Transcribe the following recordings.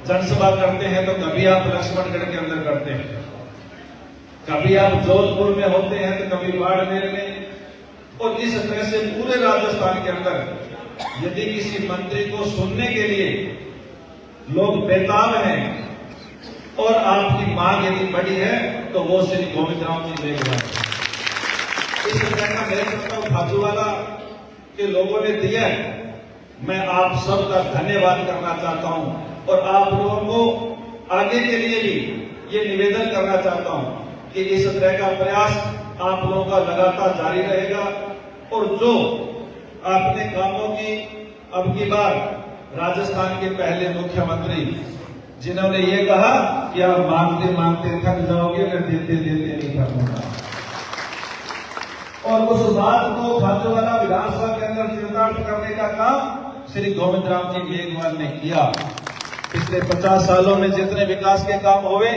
जनसभा करते हैं तो कभी आप लक्ष्मणगढ़ के अंदर करते हैं, कभी आप जोधपुर में होते हैं तो कभी बाड़मेर में, और इस तरह से पूरे राजस्थान के अंदर यदि किसी मंत्री को सुनने के लिए लोग बेताब हैं और आपकी मांग यदि बड़ी है तो वो श्री गोविंदराव जी मेघवाल। इस तरह का मेरे प्रस्ताव खाजूवाला के लोगों ने दिया है, मैं आप सबका धन्यवाद करना चाहता हूं और आप लोगों को आगे के लिए भी ये निवेदन करना चाहता हूं कि इस तरह का प्रयास आप लोगों का लगातार जारी रहेगा और जो आपने कामों की अब की बार राजस्थान के पहले मुख्यमंत्री जिन्होंने ये कहा कि आप मांगते मांगते थक जाओगे, मैं देते देते नहीं थकूंगा, और उस बात को खाजूवाला विधानसभा के अंदर चरितार्थ करने का काम श्री गोविंदराव जी मेघवाल ने किया। पिछले 50 सालों में जितने विकास के काम हुए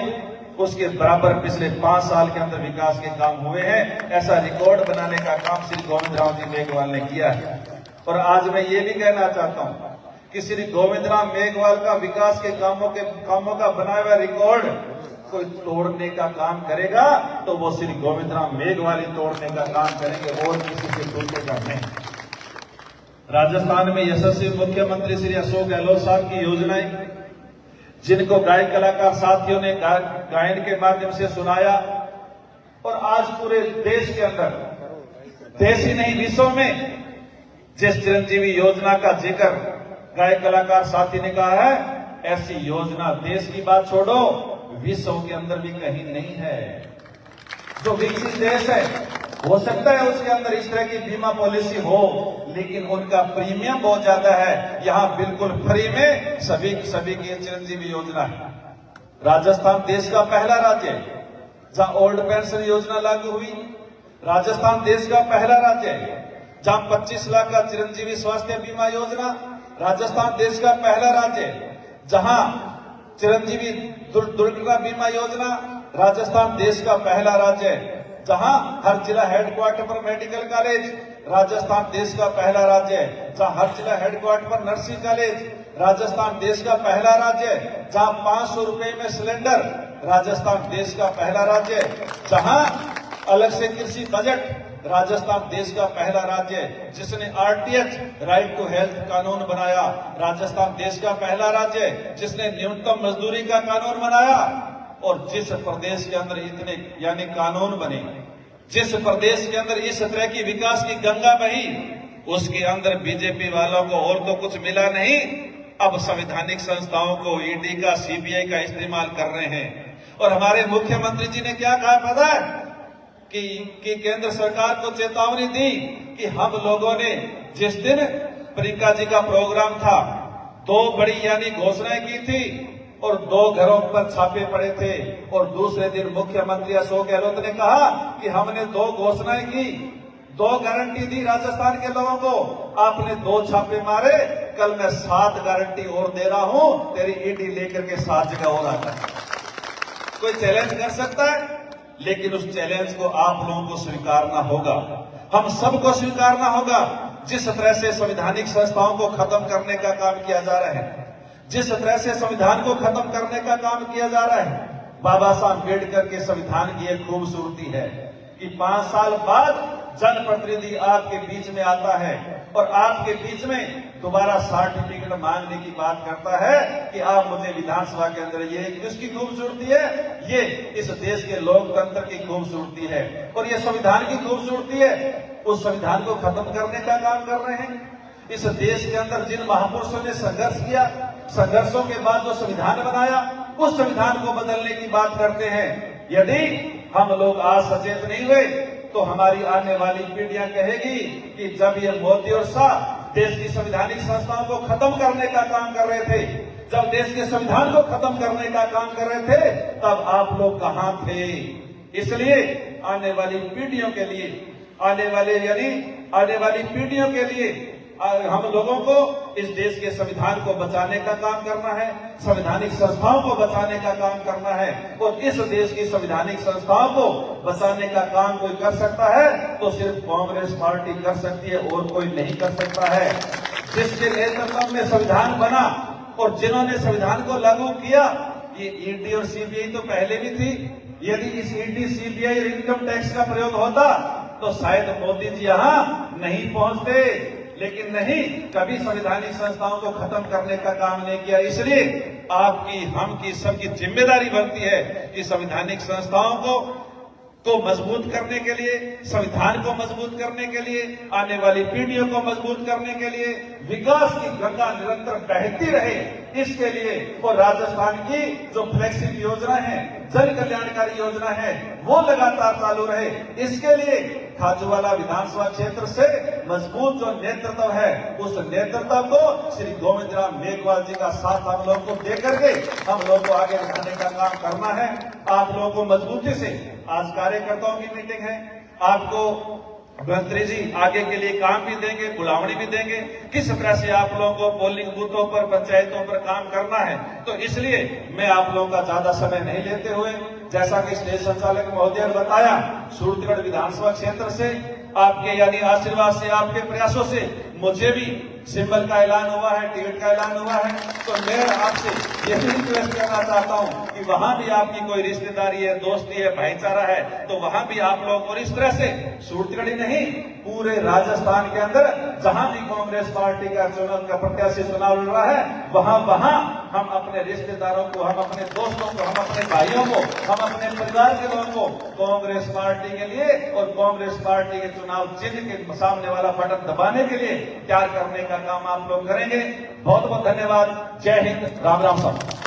उसके बराबर पिछले 5 साल के अंदर विकास के काम हुए हैं, ऐसा रिकॉर्ड बनाने का काम श्री गोविंदराव जी मेघवाल ने किया है। और आज मैं ये भी कहना चाहता हूं कि श्री गोविंदराव मेघवाल का विकास के कामों का बनाया हुआ रिकॉर्ड कोई तोड़ने का काम करेगा तो वो श्री गोविंदराव मेघवाल ही तोड़ने का काम करेंगे और किसी से टूटेगा नहीं। राजस्थान में यशस्वी मुख्यमंत्री श्री अशोक गहलोत साहब की योजनाएं, जिनको गायक कलाकार साथियों ने गायन के माध्यम से सुनाया, और आज पूरे देश के अंदर, देश ही नहीं विश्व में जिस चिरंजीवी योजना का जिक्र गायक कलाकार साथी ने कहा है, ऐसी योजना देश की बात छोड़ो विश्व के अंदर भी कहीं नहीं है। जो विकसित देश है हो सकता है उसके अंदर इस तरह की बीमा पॉलिसी हो, लेकिन उनका प्रीमियम बहुत ज्यादा है। यहाँ बिल्कुल फ्री में सभी की चिरंजीवी योजना है। राजस्थान देश का पहला राज्य है जहां ओल्ड पेंशन योजना लागू हुई। राजस्थान देश का पहला राज्य है जहां 25 लाख का चिरंजीवी स्वास्थ्य बीमा योजना। राजस्थान देश का पहला राज्य है जहां चिरंजीवी दुर्घटना बीमा योजना। राजस्थान देश का पहला राज्य है जहां हर जिला हेडक्वार्टर पर मेडिकल कॉलेज। राजस्थान देश का पहला राज्य है जहां हर जिला हेडक्वार्टर पर नर्सिंग कॉलेज। राजस्थान देश का पहला राज्य है जहां 500 रुपए में सिलेंडर। राजस्थान देश का पहला राज्य है जहां अलग से कृषि बजट। राजस्थान देश का पहला राज्य है जिसने आरटीएच राइट टू हेल्थ कानून बनाया। राजस्थान देश का पहला राज्य है जिसने न्यूनतम मजदूरी का कानून बनाया। और जिस प्रदेश के अंदर इतने यानी कानून बने, जिस प्रदेश के अंदर इस तरह की विकास की गंगा बही, उसके अंदर बीजेपी वालों को और तो कुछ मिला नहीं, अब संवैधानिक संस्थाओं को ईडी का, सीबीआई का इस्तेमाल कर रहे हैं। और हमारे मुख्यमंत्री जी ने क्या कहा पता है कि केंद्र सरकार को चेतावनी दी कि हम लोगों ने जिस दिन प्रियंका जी का प्रोग्राम था 2 बड़ी यानी घोषणाएं की थी और 2 घरों पर छापे पड़े थे, और दूसरे दिन मुख्यमंत्री अशोक गहलोत ने कहा कि हमने 2 घोषणाएं की, 2 गारंटी दी राजस्थान के लोगों को, आपने 2 छापे मारे, कल मैं 7 गारंटी और दे रहा हूं, तेरी ईडी लेकर के 7 जगह और आता है। कोई चैलेंज कर सकता है, लेकिन उस चैलेंज को आप लोगों को स्वीकारना होगा, हम सबको स्वीकारना होगा। जिस तरह से संवैधानिक संस्थाओं को खत्म करने का काम किया जा रहा है, जिस तरह से संविधान को खत्म करने का काम किया जा रहा है, बाबा साहब अम्बेडकर के संविधान की एक खूबसूरती है कि 5 साल बाद जनप्रतिनिधि आपके बीच में आता है और आपके बीच में दोबारा सर्टिफिकेट मांगने की बात करता है कि आप मुझे विधानसभा के अंदर। ये किसकी खूबसूरती है? ये इस देश के लोकतंत्र की खूबसूरती है और ये संविधान की खूबसूरती है। उस संविधान को खत्म करने का काम कर रहे हैं। इस देश के अंदर जिन महापुरुषों ने संघर्ष किया, संघर्षों के बाद जो संविधान बनाया, उस संविधान को बदलने की बात करते हैं। यदि हम लोग आज सचेत नहीं हुए तो हमारी आने वाली पीढ़ियां कहेगी कि जब ये मोदी और शाह देश की संवैधानिक संस्थाओं को खत्म करने का काम कर रहे थे, जब देश के संविधान को खत्म करने का काम कर रहे थे, तब आप लोग कहां थे? इसलिए आने वाली पीढ़ियों के लिए, आने वाली पीढ़ियों के लिए हम लोगों को इस देश के संविधान को बचाने का काम करना है, संवैधानिक संस्थाओं को बचाने का काम करना है। और इस देश की संवैधानिक संस्थाओं को बचाने का काम कोई कर सकता है तो सिर्फ कांग्रेस पार्टी कर सकती है और कोई नहीं कर सकता है। जिसके नेतृत्व में संविधान बना और जिन्होंने संविधान को लागू किया, ये ईडी और सीबीआई तो पहले भी थी। यदि इस ईडी सीबीआई और इनकम टैक्स का प्रयोग होता तो शायद मोदी जी यहां नहीं पहुंचते, लेकिन नहीं, कभी संवैधानिक संस्थाओं को खत्म करने का काम नहीं किया। इसलिए आपकी, हम की, सबकी जिम्मेदारी बनती है कि संवैधानिक संस्थाओं को मजबूत करने के लिए, संविधान को मजबूत करने के लिए, आने वाली पीढ़ियों को मजबूत करने के लिए, विकास की गंगा निरंतर बहती रहे, इसके लिए और राजस्थान की जो फ्लैगशिप योजना है, जन कल्याणकारी योजना है, वो लगातार चालू रहे। इसके लिए खाजूवाला विधानसभा क्षेत्र से मजबूत जो नेतृत्व है, उस नेतृत्व को श्री गोविंद राम मेघवाल जी का साथ हम लोग को देकर के हम लोग को आगे बढ़ाने का काम करना है। आप लोगों को मजबूती से, आज कार्यकर्ताओं की मीटिंग है, आपको मंत्री जी आगे के लिए काम भी देंगे, बुलावनी भी देंगे, किस तरह से आप लोगों को पोलिंग बूथों पर, पंचायतों पर काम करना है। तो इसलिए मैं आप लोगों का ज्यादा समय नहीं लेते हुए, जैसा कि स्टेज संचालक महोदय ने बताया, सूरतगढ़ विधानसभा क्षेत्र से आपके यानी आशीर्वाद से, आपके प्रयासों से मुझे भी सिंबल का ऐलान हुआ है, टिकट का ऐलान हुआ है। तो मैं आपसे यही रिक्वेस्ट करना चाहता हूं कि वहां भी आपकी कोई रिश्तेदारी है, दोस्ती है, भाईचारा है, तो वहां भी आप लोग, और इस तरह से सूरतगढ़ ही नहीं, पूरे राजस्थान के अंदर जहां भी कांग्रेस पार्टी का प्रत्याशी चुनाव लड़ रहा है, वहां हम अपने रिश्तेदारों को, हम अपने दोस्तों को, हम अपने भाइयों को, हम अपने परिवार के लोगों को कांग्रेस पार्टी के लिए और कांग्रेस पार्टी के चुनाव चिन्ह के सामने वाला बटन दबाने के लिए तैयार करने का काम आप लोग करेंगे। बहुत बहुत धन्यवाद। जय हिंद, राम राम साहब।